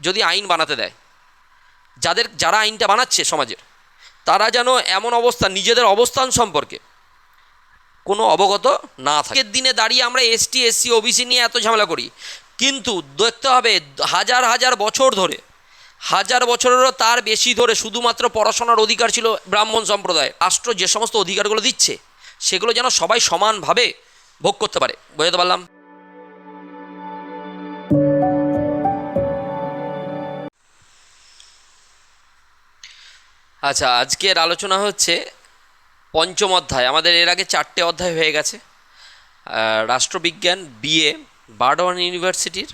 যদি আইন বানাতে দেয়, যারা আইনটা বানাচ্ছে সমাজের, তারা যেন এমন অবস্থা নিজেদের অবস্থান সম্পর্কে কোনো অবগত না থাকে। আগের দিনে দাঁড়িয়ে আমরা এসটি এসসি ওবিসি নিয়ে এত ঝামেলা করি, কিন্তু দেখতে হবে হাজার হাজার বছর ধরে, হাজার বছরেরও তার বেশি ধরে শুধুমাত্র পড়াশোনার অধিকার ছিল ব্রাহ্মণ সম্প্রদায়। রাষ্ট্র যে সমস্ত অধিকারগুলো দিচ্ছে সেগুলো যেন সবাই সমানভাবে ভোগ করতে পারে। বোঝাতে পারলাম? আচ্ছা, আজকের আলোচনা হচ্ছে পঞ্চম অধ্যায়। আমাদের এর আগে 4টে অধ্যায় হয়ে গেছে। রাষ্ট্রবিজ্ঞান বিএ বার্ডওয়ান ইউনিভার্সিটির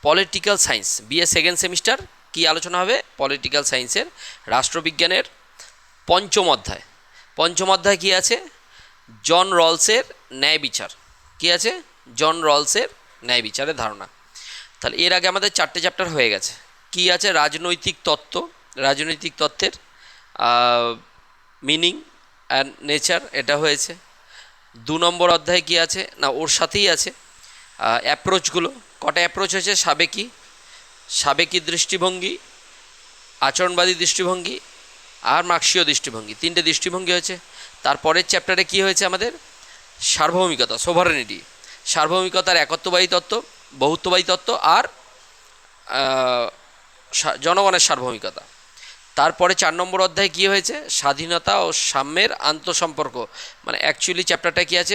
political science BA second semester কি আলোচনা হবে? পলিটিক্যাল সায়েন্সের রাষ্ট্রবিজ্ঞানের পঞ্চম অধ্যায়। পঞ্চম অধ্যায় কী আছে? জন রলসের ন্যায় বিচার। কী আছে? জন রলসের ন্যায় বিচারের ধারণা। তাহলে এর আগে আমাদের 4টে চ্যাপ্টার হয়ে গেছে। কি আছে? রাজনৈতিক তত্ত্ব, রাজনৈতিক তত্ত্বের মিনিং অ্যান্ড নেচার, এটা হয়েছে। 2 নম্বর অধ্যায়ে কী আছে না, ওর সাথেই আছে অ্যাপ্রোচগুলো। কটা অ্যাপ্রোচ হয়েছে? সাবেকি দৃষ্টিভঙ্গি, আচরণবাদী দৃষ্টিভঙ্গি আর মার্ক্সীয় দৃষ্টিভঙ্গি। 3টে দৃষ্টিভঙ্গি হয়েছে। তারপরের চ্যাপ্টারে কি হয়েছে আমাদের? সার্বভৌমিকতা, সোভারেনিটি, সার্বভৌমিকতার একত্ববাদী তত্ত্ব, বহুত্ববাদী তত্ত্ব আর জনগণের সার্বভৌমিকতা। তারপরে 4 নম্বর অধ্যায়ে কী হয়েছে? স্বাধীনতা ও সাম্যের আন্তঃসম্পর্ক। মানে অ্যাকচুয়ালি চ্যাপ্টারটা কী আছে?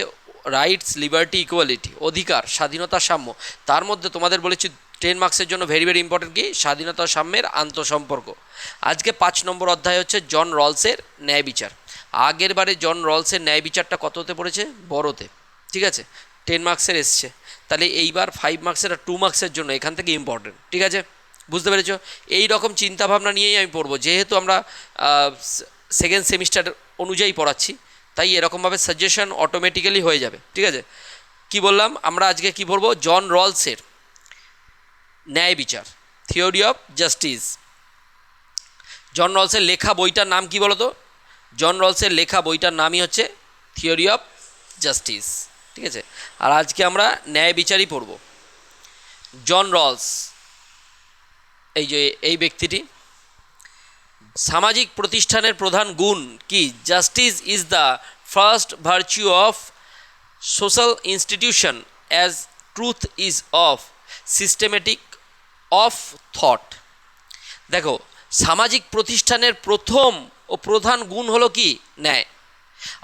রাইটস, লিবার্টি, ইকুয়ালিটি, অধিকার, স্বাধীনতা, সাম্য। তার মধ্যে তোমাদের বলেছি 10 মার্কসের জন্য ভেরি ভেরি ইম্পর্টেন্ট কি? স্বাধীনতা ও সাম্যের আন্তঃসম্পর্ক। আজকে 5 নম্বর অধ্যায় হচ্ছে জন রলসের ন্যায় বিচার। আগের বারে জন রলসের ন্যায় বিচারটা কততে পড়েছে? বড়তে। ঠিক আছে, 10 মার্কসের এসছে। তাহলে এইবার 5 মার্কসের আর 2 মার্কসের জন্য এখান থেকে ইম্পর্টেন্ট। ঠিক আছে, বুঝতে পেরেছ? এই রকম চিন্তাভাবনা নিয়েই আমি পড়বো। যেহেতু আমরা সেকেন্ড সেমিস্টার অনুযায়ী পড়াচ্ছি, তাই এরকমভাবে সাজেশন অটোমেটিক্যালি হয়ে যাবে। ঠিক আছে, কি বললাম? আমরা আজকে কি পড়বো? জন রলসের ন্যায় বিচার, থিওরি অফ জাস্টিস। জন রলসের লেখা বইটার নাম কি বলো তো? জন রলসের লেখা বইটার নামই হচ্ছে থিওরি অফ জাস্টিস। ঠিক আছে, আর আজকে আমরা ন্যায় বিচারই পড়ব। জন রলস, এই যে এই ব্যক্তিটি, সামাজিক প্রতিষ্ঠানের প্রধান গুণ কি? Justice is the first virtue of social institution as truth is of systematic of thought. দেখো, সামাজিক প্রতিষ্ঠানের প্রথম ও প্রধান গুণ হলো কি? ন্যায়।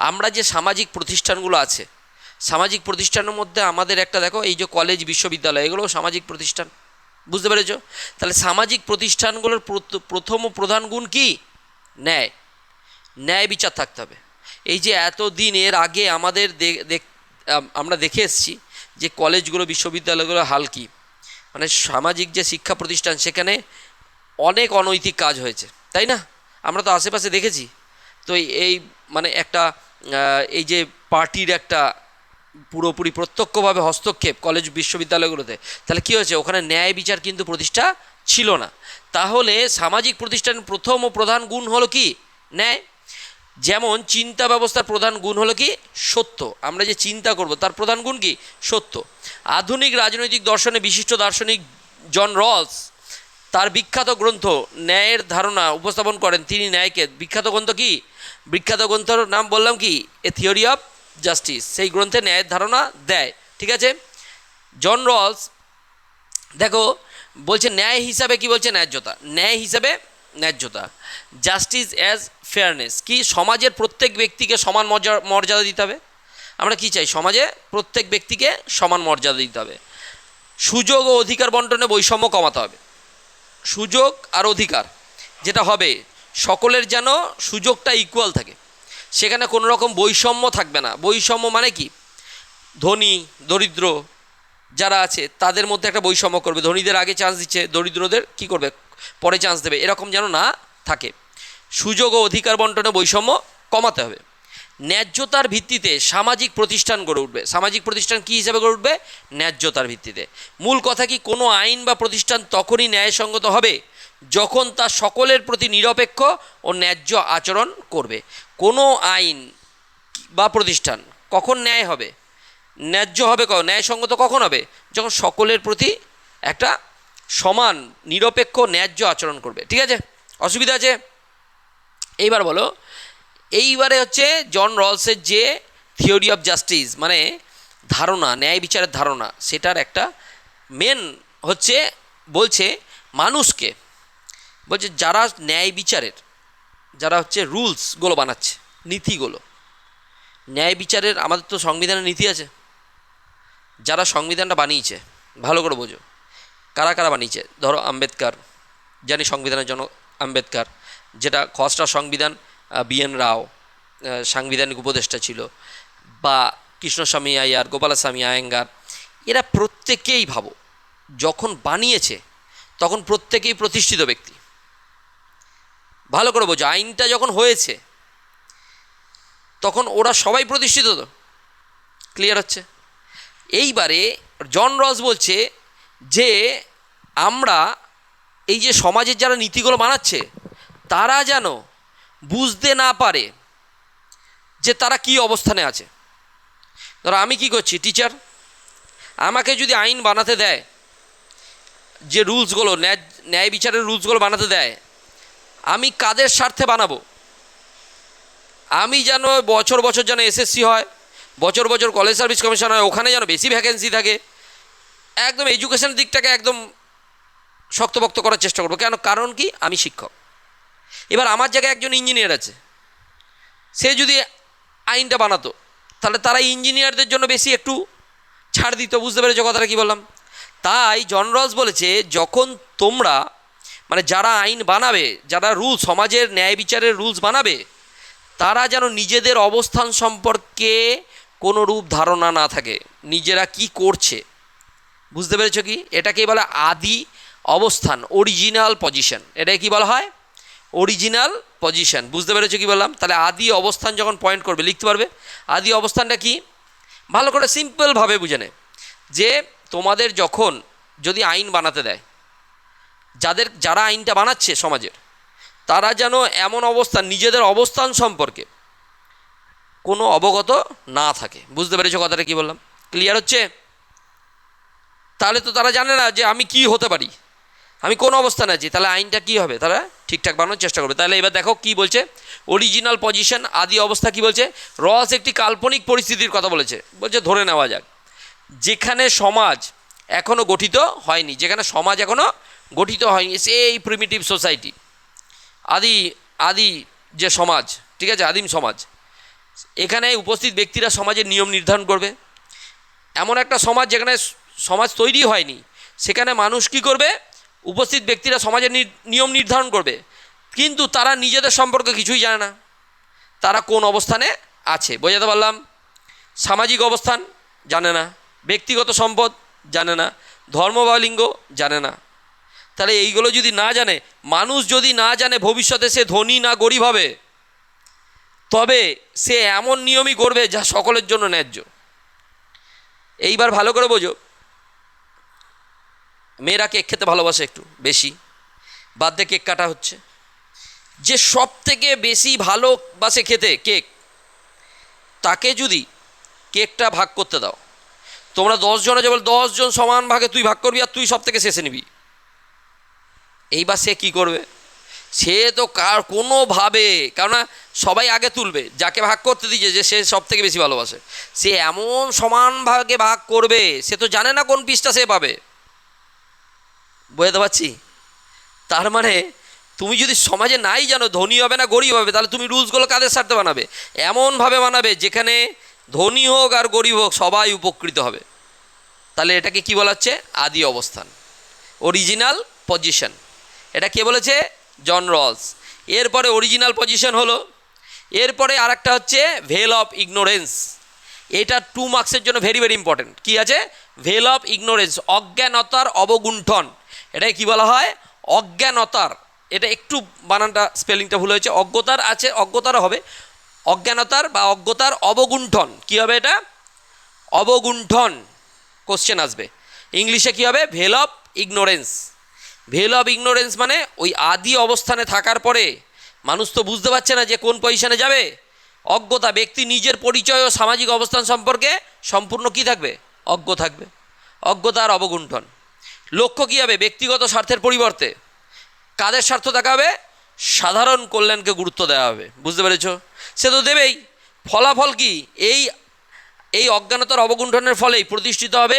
আমরা যে সামাজিক প্রতিষ্ঠানগুলো আছে, সামাজিক প্রতিষ্ঠানের মধ্যে আমাদের একটা, দেখো এই যে কলেজ, বিশ্ববিদ্যালয়, এগুলো সামাজিক প্রতিষ্ঠান। বুঝতে পেরেছ? তাহলে সামাজিক প্রতিষ্ঠানগুলোর প্রথম ও প্রধান গুণ কি? ন্যায়। ন্যায় বিচার থাকতে হবে। এই যে এতদিন এর আগে আমাদের আমরা দেখে এসেছি যে কলেজগুলো, বিশ্ববিদ্যালয়গুলো হাল কি, মানে সামাজিক যে শিক্ষা প্রতিষ্ঠান, সেখানে অনেক অনৈতিক কাজ হয়েছে, তাই না? আমরা তো আশেপাশে দেখেছি। তো এই মানে একটা এই যে পার্টির একটা পুরোপুরি প্রত্যক্ষভাবে হস্তক্ষেপ কলেজ বিশ্ববিদ্যালয়গুলোতে, তাহলে কী হয়েছে? ওখানে ন্যায় বিচার কিন্তু প্রতিষ্ঠা ছিল না। তাহলে সামাজিক প্রতিষ্ঠানের প্রথম ও প্রধান গুণ হলো কি? ন্যায়। যেমন চিন্তা ব্যবস্থার প্রধান গুণ হলো কি? সত্য। আমরা যে চিন্তা করব তার প্রধান গুণ কি? সত্য। আধুনিক রাজনৈতিক দর্শনে বিশিষ্ট দার্শনিক জন রলস তার বিখ্যাত গ্রন্থ ন্যায়ের ধারণা উপস্থাপন করেন। তিনি ন্যায়কে, বিখ্যাত গ্রন্থ কি? বিখ্যাত গ্রন্থর নাম বললাম কি? এ থিওরি অফ জাস্টিস। সেই গ্রন্থে ন্যায়ের ধারণা দেয়। ঠিক আছে, জন রলস দেখো বলছে ন্যায় হিসাবে কি বলছে? ন্যায্যতা। ন্যায় হিসাবে ন্যায্যতা। জাস্টিস অ্যাজ ফেয়ারনেস, কি? সমাজের প্রত্যেক ব্যক্তিকে সমান মর্যাদা দিতে হবে। আমরা কি চাই? সমাজে প্রত্যেক ব্যক্তিকে সমান মর্যাদা দিতে হবে। সুযোগ ও অধিকার বন্টনে বৈষম্য কমাতে হবে। সুযোগ আর অধিকার যেটা হবে, সকলের যেন সুযোগটা ইকুয়াল থাকে, সেখানে কোনো রকম বৈষম্য থাকবে না। বৈষম্য মানে কি? ধনী দরিদ্র যারা আছে তাদের মধ্যে একটা বৈষম্য করবে, ধনীদের আগে চান্স দিচ্ছে, দরিদ্রদের কি করবে? পরে চান্স দেবে, এরকম যেন না থাকে। সুযোগ ও অধিকার বন্টনে বৈষম্য কমাতে হবে। ন্যায্যতার ভিত্তিতে সামাজিক প্রতিষ্ঠান গড়ে উঠবে। সামাজিক প্রতিষ্ঠান কী হিসাবে গড়ে উঠবে? ন্যায্যতার ভিত্তিতে। মূল কথা কি? কোনো আইন বা প্রতিষ্ঠান তখনই ন্যায়সঙ্গত হবে যখন তা সকলের প্রতি নিরপেক্ষ ও ন্যায্য আচরণ করবে। কোনো আইন বা প্রতিষ্ঠান কখন ন্যায় হবে, ন্যায্য হবে, ন্যায়সঙ্গত কখন হবে? যখন সকলের প্রতি একটা সমান নিরপেক্ষ ন্যায্য আচরণ করবে। ঠিক আছে, অসুবিধা আছে? এইবার বলো, এইবারে হচ্ছে জন রলসের যে থিওরি অফ জাস্টিস মানে ধারণা, ন্যায় বিচারের ধারণা, সেটার একটা মেন হচ্ছে বলছে মানুষকে, বলছে যারা ন্যায় বিচারের, যারা হচ্ছে রুলসগুলো বানাচ্ছে, নীতিগুলো, ন্যায় বিচারের, আমাদের তো সংবিধানের নীতি আছে, যারা সংবিধানটা বানিয়েছে, ভালো করে বোঝো কারা কারা বানিয়েছে। ধরো আম্বেদকর, জানি সংবিধানের জন্য আম্বেদকর, যেটা খসড়া সংবিধান BN রাও সাংবিধানিক উপদেষ্টা ছিল, বা কৃষ্ণস্বামী আয়ার, গোপালস্বামী আয়েঙ্গার, এরা প্রত্যেকেই ভাবো যখন বানিয়েছে তখন প্রত্যেকেই প্রতিষ্ঠিত ব্যক্তি। ভালো করে বোঝো, আইনটা যখন হয়েছে তখন ওরা সবাই প্রতিষ্ঠিত। তো ক্লিয়ার হচ্ছে? এইবারে জন রস বলছে যে আমরা এই যে সমাজের যারা নীতিগুলো বানাচ্ছে তারা যেন বুঝতে না পারে যে তারা কি অবস্থানে আছে। ধরো আমি কি করছি, টিচার, আমাকে যদি আইন বানাতে দেয়, যে রুলসগুলো, ন্যায় বিচারের রুলসগুলো বানাতে দেয়, আমি কাদের স্বার্থে বানাবো? আমি যেন বছর বছর যেন SSC হয়, বছর বছর কলেজ সার্ভিস কমিশন হয়, ওখানে যেন বেশি ভ্যাকেন্সি থাকে, একদম এডুকেশনের দিকটাকে একদম শক্তপোক্ত করার চেষ্টা করবো। কেন? কারণ কি, আমি শিক্ষক। এবার আমার জায়গায় একজন ইঞ্জিনিয়ার আছে, সে যদি আইনটা বানাতো তাহলে তারা ইঞ্জিনিয়ারদের জন্য বেশি একটু ছাড় দিত। বুঝতে পেরেছো কথাটা কি বললাম? তাই জন রস বলেছে যখন তোমরা মানে যারা আইন বানাবে, যারা রুলস, সমাজের ন্যায় বিচারের রুলস বানাবে, তারা যেন নিজেদের অবস্থান সম্পর্কে কোনো রূপ ধারণা না থাকে, নিজেরা কি করছে। বুঝতে পেরেছো কি? এটাকেই বলে আদি অবস্থান, অরিজিনাল পজিশন। এটাকে কি বলা হয়? Original position. বুঝতে পেরেছো কি বললাম? তাহলে আদি অবস্থান যখন পয়েন্ট করবে, লিখতে পারবে আদি অবস্থানটা কি। ভালো করে সিম্পলভাবে বুঝে নে যে তোমাদের যখন যদি আইন বানাতে দেয়, যারা আইনটা বানাচ্ছে সমাজের, তারা যেন এমন অবস্থান, নিজেদের অবস্থান সম্পর্কে কোনো অবগত না থাকে। বুঝতে পেরেছো কথাটা কি বললাম? ক্লিয়ার হচ্ছে? তাহলে তো তারা জানে না যে আমি কি হতে পারি, আমি কোন অবস্থানে আছি, তাহলে আইনটা কি হবে, তারা ঠিকঠাক বানানোর চেষ্টা করবে। তাহলে এবার দেখো কি বলছে, অরিজিনাল পজিশন, আদি অবস্থা কি বলছে। রস একটি কাল্পনিক পরিস্থিতির কথা বলেছে, বলছে ধরে নেওয়া যাক যেখানে সমাজ এখনও গঠিত হয়নি, যেখানে সমাজ এখনও গঠিত হয়নি, সেই প্রিমিটিভ সোসাইটি, আদি যে সমাজ, ঠিক আছে, আদিম সমাজ, এখানে উপস্থিত ব্যক্তিরা সমাজের নিয়ম নির্ধারণ করবে। এমন একটা সমাজ যেখানে সমাজ তৈরি হয়নি, সেখানে মানুষ কি করবে, উপস্থিত ব্যক্তিরা সমাজের নিয়ম নির্ধারণ করবে, কিন্তু তারা নিজেদের সম্পর্কে কিছুই জানে না, তারা কোন অবস্থানে আছে। বোঝাতে পারলাম? সামাজিক অবস্থান জানে না, ব্যক্তিগত সম্পদ জানে না, ধর্ম বা লিঙ্গ জানে না। তাহলে এইগুলো যদি না জানে, মানুষ যদি না জানে ভবিষ্যতে সে ধনী না গরিব হবে, তবে সে এমন নিয়মই করবে যা সকলের জন্য ন্যায্য। এইবার ভালো করে বোঝো, মেয়েরা কেক খেতে ভালোবাসে একটু বেশি, বার্থডে কেক কাটা হচ্ছে, যে সব থেকে বেশি ভালোবাসে খেতে কেক, তাকে যদি কেকটা ভাগ করতে দাও, তোমরা 10 জন আছে বলে 10 জন সমান ভাগে তুই ভাগ করবি আর তুই সব থেকে শেষে নিবি, এইবার সে কী করবে? সে তো কোনোভাবে, কারণ সবাই আগে তুলবে যাকে ভাগ করতে দিয়েছে, যে সে সব থেকে বেশি ভালোবাসে, সে এমন সমান ভাগে ভাগ করবে, সে তো জানে না কোন পিসটা সে পাবে। বুঝতে পারছি? তার মানে তুমি যদি সমাজে নাই জানো ধনী হবে না গরিব হবে, তাহলে তুমি রুলসগুলো কাদের স্বার্থে বানাবে? এমনভাবে বানাবে যেখানে ধনী হোক আর গরিব হোক সবাই উপকৃত হবে। তাহলে এটাকে কি বলা হচ্ছে? আদি অবস্থান, অরিজিনাল পজিশন। এটা কে বলেছে? জন রলস। এরপরে অরিজিনাল পজিশন হলো, এরপরে আরেকটা হচ্ছে ভেল অফ ইগনোরেন্স। এটা 2 মার্কসের জন্য ভেরি ভেরি ইম্পর্টেন্ট। কি আছে? ভেল অফ ইগনোরেন্স, অজ্ঞানতার অবগুণ্ঠন। এটাকে কি বলা হয়? অজ্ঞানতার। এটা একটু বানানটা স্পেলিংটা ভুল হয়েছে, অজ্ঞতার আছে, অজ্ঞতারও হবে, অজ্ঞানতার বা অজ্ঞতার অবগুণ্ঠন। কি হবে এটা? অবগুণ্ঠন। কোশ্চেন আসবে ইংলিশে, কি হবে? Veil of ignorance. Veil of ignorance মানে ওই আদি অবস্থানে থাকার পরে মানুষ তো বুঝতে পারছে না যে কোন পজিশনে যাবে। অজ্ঞতা, ব্যক্তি নিজের পরিচয় ও সামাজিক অবস্থান সম্পর্কে সম্পূর্ণ কি থাকবে? অজ্ঞ থাকবে। অজ্ঞতার অবগুণ্ঠন। লক্ষ্য কী হবে? ব্যক্তিগত স্বার্থের পরিবর্তে কাদের স্বার্থ দেখা হবে? সাধারণ কল্যাণকে গুরুত্ব দেওয়া হবে। বুঝতে পেরেছ? সে তো দেবেই। ফলাফল কি? এই অজ্ঞানতার অবগুণ্ঠনের ফলেই প্রতিষ্ঠিত হবে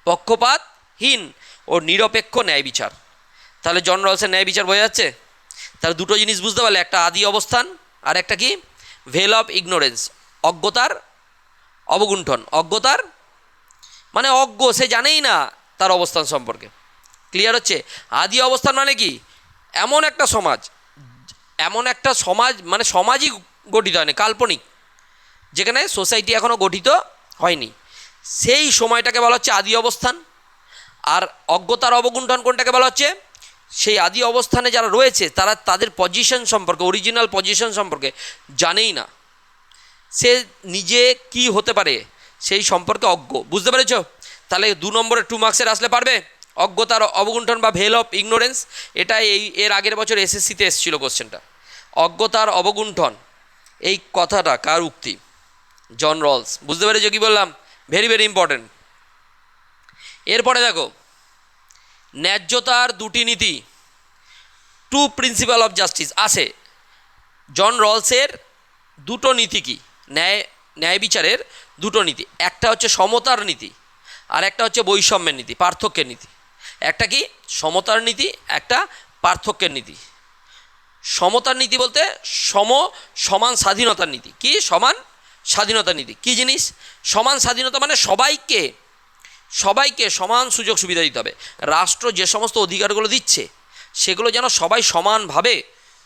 পক্ষপাতহীন ও নিরপেক্ষ ন্যায় বিচার। তাহলে জন রলসের ন্যায় বিচার বোঝা যাচ্ছে? তাহলে দুটো জিনিস বুঝতে পারলে, একটা আদি অবস্থান আর একটা কি? ভেল অফ ইগনোরেন্স, অজ্ঞতার অবগুণ্ঠন। অজ্ঞতার মানে অজ্ঞ, সে জানেই না তার অবস্থান সম্পর্কে। ক্লিয়ার হচ্ছে? আদি অবস্থান মানে কি? এমন একটা সমাজ মানে সমাজই গঠিত হয়নি, কাল্পনিক, যেখানে সোসাইটি এখনও গঠিত হয়নি, সেই সময়টাকে বলা হচ্ছে আদি অবস্থান। আর অজ্ঞতার অবগুণ্ঠন কোনটাকে বলা হচ্ছে? সেই আদি অবস্থানে যারা রয়েছে তারা তাদের পজিশন সম্পর্কে, অরিজিনাল পজিশন সম্পর্কে জানেই না, সে নিজে কি হতে পারে সেই সম্পর্কে অজ্ঞ। বুঝতে পেরেছ? তাহলে 2 নম্বরে 2 মার্কসের আসলে পারবে অজ্ঞতার অবগুণ্ঠন বা ভেল অফ ইগনোরেন্স। এটা এর আগের বছর এসএসসিতে এসেছিল কোশ্চেনটা। অজ্ঞতার অবগুণ্ঠন, এই কথাটা কার উক্তি? জন রলস। বুঝতে পেরেছ কি বললাম? Very very important. এরপরে দেখো, ন্যায্যতার 2টি নীতি, 2 প্রিন্সিপাল অফ জাস্টিস আছে। জন রলসের 2টো নীতি কি? ন্যায় বিচারের 2টো নীতি। একটা হচ্ছে সমতার নীতি, আর একটা হচ্ছে বৈষম্যের নীতি, পার্থক্যের নীতি। একটা কি? সমতার নীতি, একটা পার্থক্যের নীতি। সমতার নীতি বলতে সমান স্বাধীনতার নীতি। কি? সমান স্বাধীনতার নীতি কী জিনিস? সমান স্বাধীনতা মানে সবাইকে সমান সুযোগ সুবিধা দিতে হবে। রাষ্ট্র যে সমস্ত অধিকারগুলো দিচ্ছে সেগুলো যেন সবাই সমানভাবে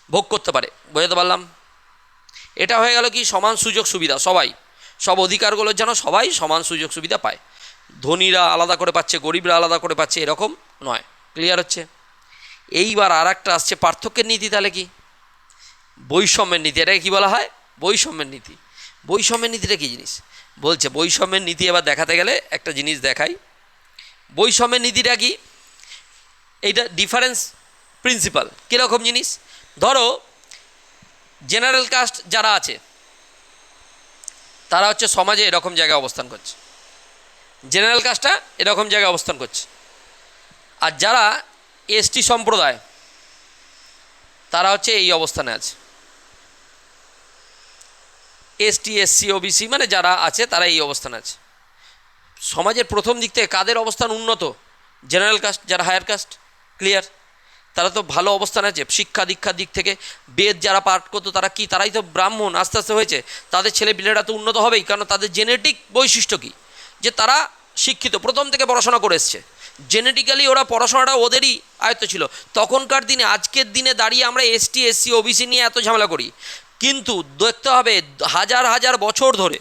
ভোগ করতে পারে। বোঝাতে পারলাম? এটা হয়ে গেল কি? সমান সুযোগ সুবিধা। সব অধিকারগুলো যেন সবাই সমান সুযোগ সুবিধা পায়। ধনীরা আলাদা করে পাচ্ছে, গরিবরা আলাদা করে পাচ্ছে, এরকম নয়। ক্লিয়ার হচ্ছে? এইবার আর একটা আসছে পার্থক্যের নীতি। তাহলে কি? বৈষম্যের নীতি। এটাকে কী বলা হয়? বৈষম্যের নীতি। বৈষম্যের নীতিটা কী জিনিস বলছে? বৈষম্যের নীতি এবার দেখাতে গেলে একটা জিনিস দেখাই। বৈষম্যের নীতিটা কি? এইটা ডিফারেন্স প্রিন্সিপাল। কীরকম জিনিস? ধরো জেনারেল কাস্ট যারা আছে তারা হচ্ছে সমাজে এরকম জায়গায় অবস্থান করছে, জেনারেল কাস্টটা এরকম জায়গায় অবস্থান করছে। আর যারা এসটি সম্প্রদায় তারা হচ্ছে এই অবস্থানে আছে। এসটি, এসসি, ওবিসি মানে যারা আছে তারা এই অবস্থানে আছে। সমাজের প্রথম দিক থেকে কাদের অবস্থান উন্নত? জেনারেল কাস্ট, যারা হায়ার কাস্ট। ক্লিয়ার? তারা তো ভালো অবস্থানে আছে শিক্ষা দীক্ষার দিক থেকে। বেদ যারা পাঠ করতো তারা কি? তারাই তো ব্রাহ্মণ আস্তে আস্তে হয়েছে। তাদের ছেলেপিলেরা তো উন্নত হবেই, কারণ তাদের জেনেটিক বৈশিষ্ট্য কী? যে তারা শিক্ষিত, প্রথম থেকে পড়াশোনা করে এসছে। জেনেটিক্যালি ওরা পড়াশোনাটা ওদেরই আয়ত্ত ছিল। তখনকার দিনে, আজকের দিনে দাঁড়িয়ে আমরা এসটি, এসসি, ওবিসি নিয়ে এত ঝামেলা করি, কিন্তু দেখতে হবে হাজার বছর ধরে,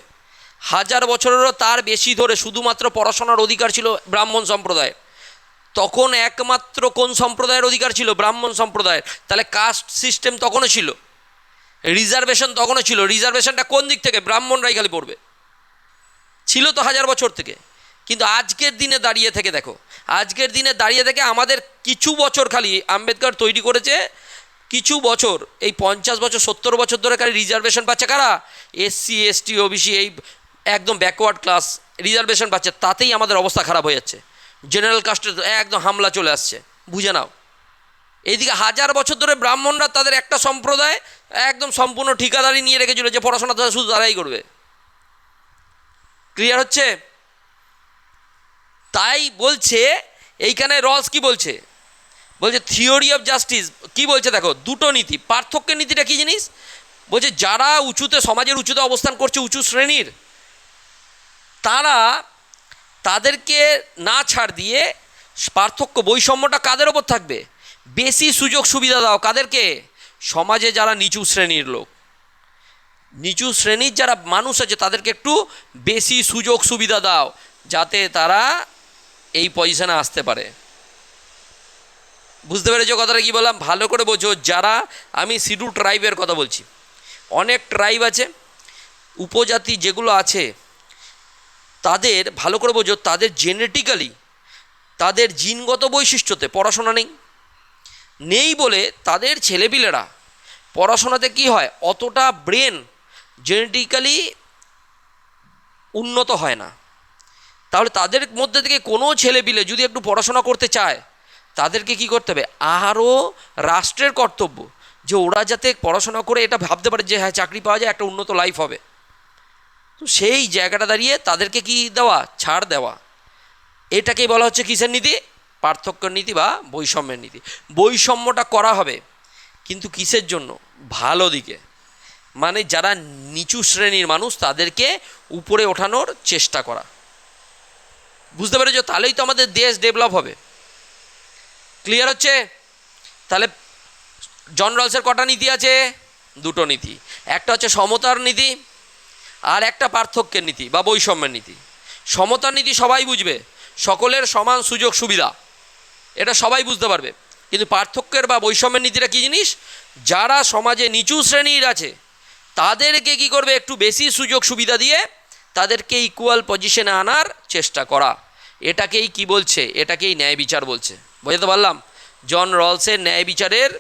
হাজার বছরেরও তার বেশি ধরে শুধুমাত্র পড়াশোনার অধিকার ছিল ব্রাহ্মণ সম্প্রদায়। তখন একমাত্র কোন সম্প্রদায়ের অধিকার ছিল? ব্রাহ্মণ সম্প্রদায়ের। তাহলে কাস্ট সিস্টেম তখনও ছিল, রিজার্ভেশন তখনও ছিল। রিজার্ভেশনটা কোন দিক থেকে? ব্রাহ্মণরাই খালি পড়বে, ছিল তো হাজার বছর থেকে। কিন্তু আজকের দিনে দাঁড়িয়ে থেকে দেখো, আজকের দিনে দাঁড়িয়ে থেকে আমাদের কিছু বছর খালি আম্বেদকর তৈরি করেছে, কিছু বছর, এই 50 বছর 70 বছর ধরে খালি রিজার্ভেশন পাচ্ছে কারা? এসসি, এসটি, ওবিসি, এই একদম ব্যাকওয়ার্ড ক্লাস রিজার্ভেশন পাচ্ছে। তাতেই আমাদের অবস্থা খারাপ হয়ে যাচ্ছে। জেনারেল কাস্টের একদম হামলা চলে আসছে। বুঝে নাও, এইদিকে হাজার বছর ধরে ব্রাহ্মণরা তাদের একটা সম্প্রদায় একদম সম্পূর্ণ ঠিকাদারি নিয়ে রেখেছিল, যে পড়াশোনা শুধু তারাই করবে। ক্লিয়ার হচ্ছে? তাই বলছে এইখানে রলস কি বলছে? বলছে থিওরি অফ জাস্টিস কি বলছে দেখো, 2টো নীতি। পার্থক্যের নীতিটা কী জিনিস? বলছে যারা উঁচুতে, সমাজের উঁচুতে অবস্থান করছে, উঁচু শ্রেণীর, তাদেরকে না ছাড় দিয়ে পার্থক্য, বৈষম্যটা কাদের ওপর থাকবে? বেশি সুযোগ সুবিধা দাও। কাদেরকে? সমাজে যারা নিচু শ্রেণীর লোক, নিচু শ্রেণীর যারা মানুষ আছে তাদেরকে একটু বেশি সুযোগ সুবিধা দাও, যাতে তারা এই পজিশনে আসতে পারে। বুঝতে পেরেছো কথাটা কি বললাম? ভালো করে বোঝো। যারা, আমি শিডিউল ট্রাইবের কথা বলছি, অনেক ট্রাইব আছে, উপজাতি যেগুলো আছে, তাদের ভালো করে বোঝো, তাদের জেনেটিক্যালি, তাদের জিনগত বৈশিষ্ট্যতে পড়াশোনা নেই বলে তাদের ছেলেপিলেরা পড়াশোনাতে কি হয়, অতটা ব্রেন জেনেটিক্যালি উন্নত হয় না। তাহলে তাদের মধ্যে থেকে কোনো ছেলেপিলে যদি একটু পড়াশোনা করতে চায়, তাদেরকে কি করতে হবে, আরও রাষ্ট্রের কর্তব্য যে ওরা যাতে পড়াশোনা করে এটা ভাবতে পারে যে হ্যাঁ চাকরি পাওয়া যায়, একটা উন্নত লাইফ হবে। তো সেই জায়গাটা দাঁড়িয়ে তাদেরকে কি দেওয়া, ছাড় দেওয়া। এটাকেই বলা হচ্ছে কিসের নীতি, পার্থক্যের নীতি বা বৈষম্যের নীতি। বৈষম্যটা করা হবে কিন্তু কিসের জন্য, ভালো দিকে, মানে যারা নিচু শ্রেণীর মানুষ তাদেরকে উপরে ওঠানোর চেষ্টা করা। বুঝতে পেরেছো? তাহলেই তো আমাদের দেশ ডেভেলপ হবে। ক্লিয়ার হচ্ছে? তাহলে জন রলসের কটা নীতি আছে, দুটো নীতি, একটা হচ্ছে সমতার নীতি আর একটা পার্থক্যের নীতি বা বৈষম্যের নীতি। সমতার নীতি সবাই বুঝবে, সকলের সমান সুযোগ সুবিধা, এটা সবাই বুঝতে পারবে। কিন্তু পার্থক্যের বা বৈষম্যের নীতিটা কী জিনিস, যারা সমাজে নিচু শ্রেণীর আছে তাদেরকে কি করবে, একটু বেশি সুযোগ সুবিধা দিয়ে তাদেরকে ইকুয়াল পজিশনে আনার চেষ্টা করা। এটাকেই কি বলছে, এটাকেই ন্যায় বিচার বলছে। বুঝতে পারলাম? জন রলসের ন্যায় বিচারের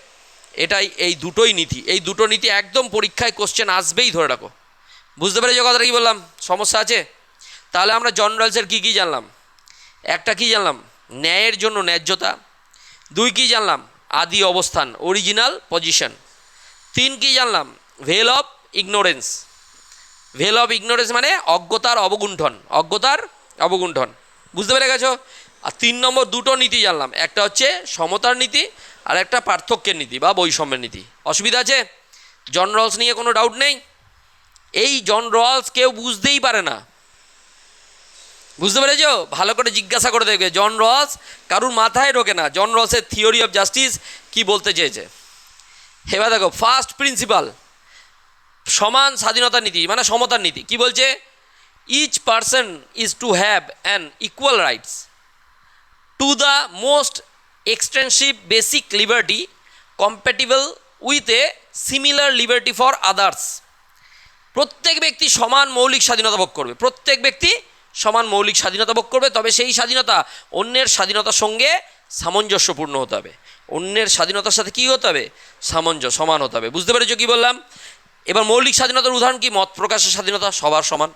এটাই, এই দুটোই নীতি, এই দুটো নীতি একদম পরীক্ষায় কোশ্চেন আসবেই, ধরে রাখো। বুঝতে পেরেছো কথাটা কি বললাম? সমস্যা আছে? তাহলে আমরা জন রলসের কী কী জানলাম, একটা কী জানলাম, ন্যায়ের জন্য ন্যায্যতা। দুই কী জানলাম, আদি অবস্থান, অরিজিনাল পজিশন। তিন কী জানলাম, veil of ignorance. Veil of ignorance মানে অজ্ঞতার অবগুণ্ঠন, অজ্ঞতার অবগুণ্ঠন। বুঝতে পেরে গেছো? আর 3 নম্বর দুটো নীতি জানলাম, একটা হচ্ছে সমতার নীতি আর একটা পার্থক্যের নীতি বা বৈষম্যের নীতি। অসুবিধা আছে? জন রলস নিয়ে কোনো ডাউট নেই? এই জন রলস কেউ বুঝতেই পারে না। বুঝতে পেরেছো? ভালো করে জিজ্ঞাসা করে দেখবে, জন রলস কারুর মাথায় ঢোকে না জন রলসের থিওরি অফ জাস্টিস কি বলতে চেয়েছে। এবার দেখো, ফার্স্ট প্রিন্সিপাল সমান স্বাধীনতা নীতি মানে সমতার নীতি কি বলছে, each person is to have an equal rights to the most extensive basic liberty compatible with a similar liberty for others. প্রত্যেক ব্যক্তি সমান মৌলিক স্বাধীনতা ভোগ করবে, প্রত্যেক ব্যক্তি সমান মৌলিক স্বাধীনতা ভোগ করবে, তবে সেই স্বাধীনতা অন্যের স্বাধীনতার সঙ্গে সামঞ্জস্যপূর্ণ হতে হবে। অন্যের স্বাধীনতার সাথে কী হতে হবে, সমান হতে হবে। বুঝতে পেরেছো কী বললাম? এবার মৌলিক স্বাধীনতার উদাহরণ কি, মত প্রকাশের স্বাধীনতা সবার সমান।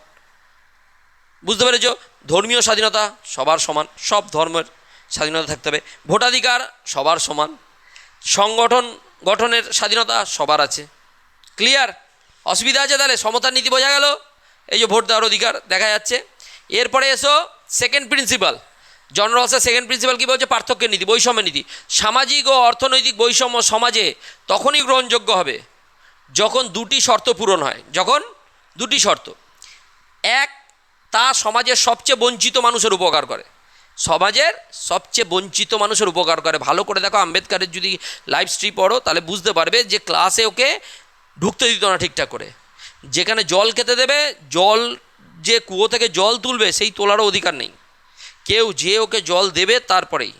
বুঝতে পেরেছো? ধর্মীয় স্বাধীনতা সবার সমান, সব ধর্মের স্বাধীনতা থাকতে হবে। ভোটাধিকার সবার সমান, গঠনের স্বাধীনতা সবার আছে। ক্লিয়ার? অসুবিধা আছে? তাহলে সমতার নীতি বোঝা গেল, এই যে ভোট দেওয়ার অধিকার দেখা যাচ্ছে। এরপরে এসো সেকেন্ড প্রিন্সিপাল, জন রলসের সেকেন্ড প্রিন্সিপাল কী বলছে, পার্থক্যের নীতি, বৈষম্যের নীতি। সামাজিক ও অর্থনৈতিক বৈষম্য সমাজে তখনই গ্রহণযোগ্য হবে যখন দুটি শর্ত পূরণ হয়। যখন দুটি শর্ত, এক, তা সমাজের সবচেয়ে বঞ্চিত মানুষের উপকার করে, সমাজের সবচেয়ে বঞ্চিত মানুষের উপকার করে। ভালো করে দেখো, আম্বেদকরের যদি লাইভ স্ট্রিম পড়ো তাহলে বুঝতে পারবে যে ক্লাসে ওকে ঢুকতে দিত না ঠিকঠাক করে। যেখানে জল খেতে দেবে, জল যে কুয়ো থেকে জল তুলবে সেই তোলারও অধিকার নেই কেউ, যে ওকে জল দেবে তারপরেই।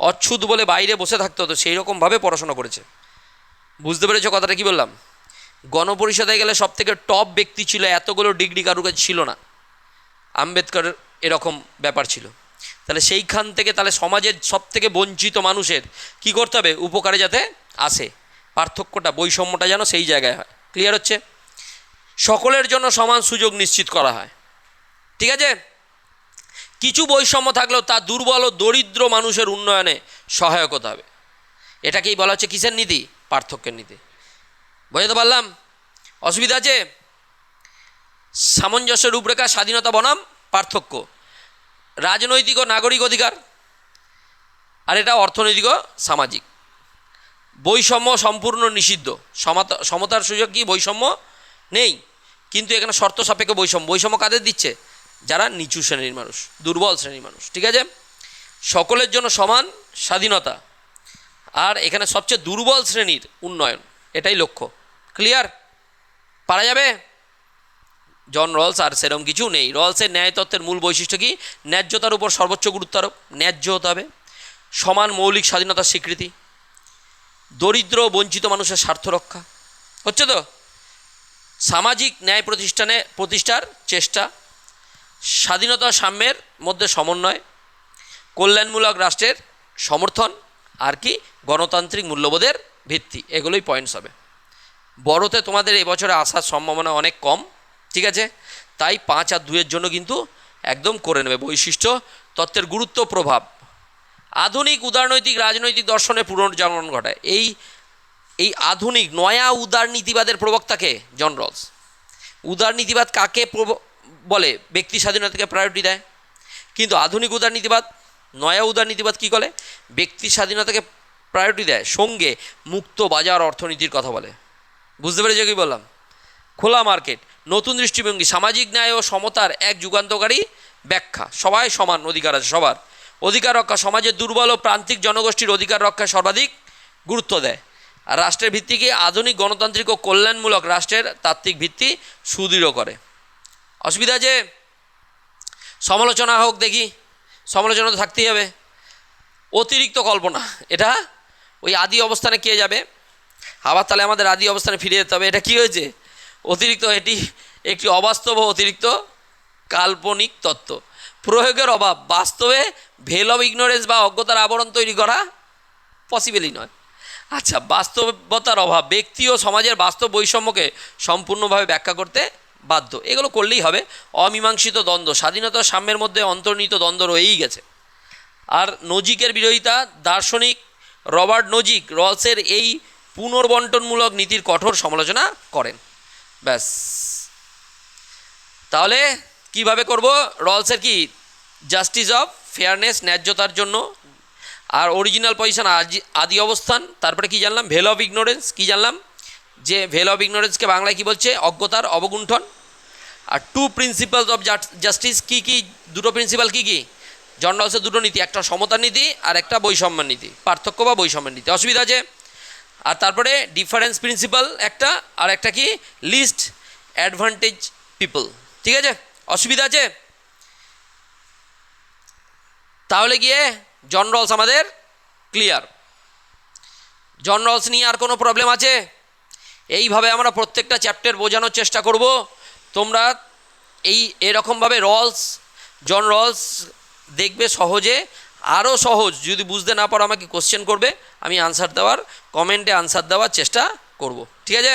অচ্ছুত বলে বাইরে বসে থাকতে হতো, সেই রকমভাবে পড়াশোনা করেছে। বুঝতে পেরেছো কথাটা কি বললাম? গণপরিষদে গেলে সব থেকে টপ ব্যক্তি ছিল, এতগুলো ডিগ্রি কারুর কাছে ছিল না, আম্বেদকরের এরকম ব্যাপার ছিল। তাহলে সেইখান থেকে তাহলে সমাজের সব থেকে বঞ্চিত মানুষের কি করতে হবে, উপকারে যাতে আসে, পার্থক্যটা বৈষম্যটা যেন সেই জায়গায় হয়। ক্লিয়ার হচ্ছে? সকলের জন্য সমান সুযোগ নিশ্চিত করা হয়। ঠিক আছে? কিছু বৈষম্য থাকলেও তা দুর্বল ও দরিদ্র মানুষের উন্নয়নে সহায়ক হতে হবে। এটাকেই বলা হচ্ছে কিসের নীতি, পার্থক্যের নীতি। বুঝতে পারলাম? অসুবিধা আছে? সামঞ্জস্য রূপরেখা, স্বাধীনতা বনাম পার্থক্য, রাজনৈতিক ও নাগরিক অধিকার, আর এটা অর্থনৈতিক ও সামাজিক। বৈষম্য সম্পূর্ণ নিষিদ্ধ, সমতার সুযোগ কি, বৈষম্য নেই, কিন্তু এখানে শর্ত সাপেক্ষ বৈষম্য। বৈষম্য কাদের দিচ্ছে, যারা নিচু শ্রেণীর মানুষ, দুর্বল শ্রেণীর মানুষ। ঠিক আছে? সকলের জন্য সমান স্বাধীনতা, আর এখানে সবচেয়ে দুর্বল শ্রেণীর উন্নয়ন, এটাই লক্ষ্য। ক্লিয়ার? পারা যাবে? জন রলস আর সেরকম কিছু নেই। রলসের ন্যায় তত্ত্বের মূল বৈশিষ্ট্য কি, ন্যায্যতার উপর সর্বোচ্চ গুরুত্ব আরোপ, ন্যায্য হতে হবে, সমান মৌলিক স্বাধীনতার স্বীকৃতি, দরিদ্র বঞ্চিত মানুষের স্বার্থ রক্ষা, হচ্ছে তো, সামাজিক ন্যায় প্রতিষ্ঠার চেষ্টা, স্বাধীনতা সাম্যের মধ্যে সমন্বয়, কল্যাণমূলক রাষ্ট্রের সমর্থন, আর কি গণতান্ত্রিক মূল্যবোধের ভিত্তি। এগুলোই পয়েন্টস হবে। বড়তে তোমাদের এবছরে আসার সম্ভাবনা অনেক কম। ঠিক আছে? তাই 5 আর 2 জন্য কিন্তু একদম করে নেবে। বৈশিষ্ট্য তত্ত্বের গুরুত্ব প্রভাব। আধুনিক উদারনৈতিক রাজনৈতিক দর্শনের পুনর্জাগরণ ঘটায়। এই আধুনিক নয়া উদারনীতিবাদের প্রবক্তাকে জন রলস। উদারনীতিবাদ কাকে বলে? ব্যক্তি স্বাধীনতাকে প্রায়োরিটি দেয়। কিন্তু আধুনিক উদারনীতিবাদ, নয়া উদারনীতিবাদ কী বলে? ব্যক্তি স্বাধীনতাকে প্রায়োরিটি দেয়, সঙ্গে মুক্ত বাজার অর্থনীতির কথা বলে। বুঝতে পেরেছো কি বললাম? খোলা মার্কেট, নতুন দৃষ্টিভঙ্গি, সামাজিক ন্যায় ও সমতার এক যুগান্তকারী ব্যাখ্যা। সবাই সমান অধিকার আছে, সবার অধিকার রক্ষা, সমাজের দুর্বল ও প্রান্তিক জনগোষ্ঠীর অধিকার রক্ষায় সর্বাধিক গুরুত্ব দেয়। আর রাষ্ট্রের ভিত্তিকে আধুনিক গণতান্ত্রিক ও কল্যাণমূলক রাষ্ট্রের তাত্ত্বিক ভিত্তি সুদৃঢ় করে। অসুবিধা আছে? সমালোচনা হোক, দেখি। সমালোচনা তো থাকতেই হবে। অতিরিক্ত কল্পনা, এটা ওই আদি অবস্থানে কে যাবে? আবার তাহলে আমাদের আদি অবস্থানে ফিরে যেতে হবে। এটা কী হয়েছে? অতিরিক্ত, এটি একটি অবাস্তব ও অতিরিক্ত কাল্পনিক তত্ত্ব। প্রয়োগের অভাব, বাস্তবে ভেল অফ ইগনোরেন্স বা অজ্ঞতার আবরণ তৈরি করা পসিবলই নয়। আচ্ছা, বাস্তবতার অভাব ব্যক্তি ও সমাজের বাস্তব বৈষম্যকে সম্পূর্ণভাবে ব্যাখ্যা করতে বাধ্য। এগুলো করলেই হবে। অমীমাংসিত দ্বন্দ্ব, স্বাধীনতা ও সাম্যের মধ্যে অন্তর্নিহিত দ্বন্দ্ব রয়েই গেছে। আর নজিকের বিরোধিতা, দার্শনিক রবার্ট নজিক রলসের এই পুনর্বন্টনমূলক নীতির কঠোর সমালোচনা করেন। ব্যাস। তাহলে কিভাবে করব? রলসের কি জাস্টিস অফ ফেয়ারনেস, ন্যায্যতার জন্য। আর অরিজিনাল পজিশন, আদি অবস্থান। তারপরে কি জানলাম? Veil of ignorance. কি জানলাম? যে ভেল অফ ইগনোরেন্সকে বাংলায় কি বলছে? অজ্ঞতার অবগুণ্ঠন। আর টু প্রিন্সিপালস অফ জাস্টিস, কী কী দুটো প্রিন্সিপাল কী কী? জন রলসের দুটো নীতি, একটা সমতার নীতি আর একটা বৈষম্যের নীতি, পার্থক্য বা বৈষম্যের নীতি। অসুবিধা আছে? আর তারপরে ডিফারেন্স প্রিন্সিপাল একটা, আর একটা কি? Least advantage people. ঠিক আছে? অসুবিধা আছে? তাহলে গিয়ে জন রলস আমাদের ক্লিয়ার। জন রলস নিয়ে আর কোনো প্রবলেম আছে? এইভাবে আমরা প্রত্যেকটা চ্যাপ্টার বোঝানোর চেষ্টা করব। তোমরা এরকমভাবে জন রলস দেখবে সহজে। আরও সহজ যদি বুঝতে না পারো আমাকে কোশ্চেন করবে, আমি কমেন্টে আনসার দেওয়ার চেষ্টা করব। ঠিক আছে?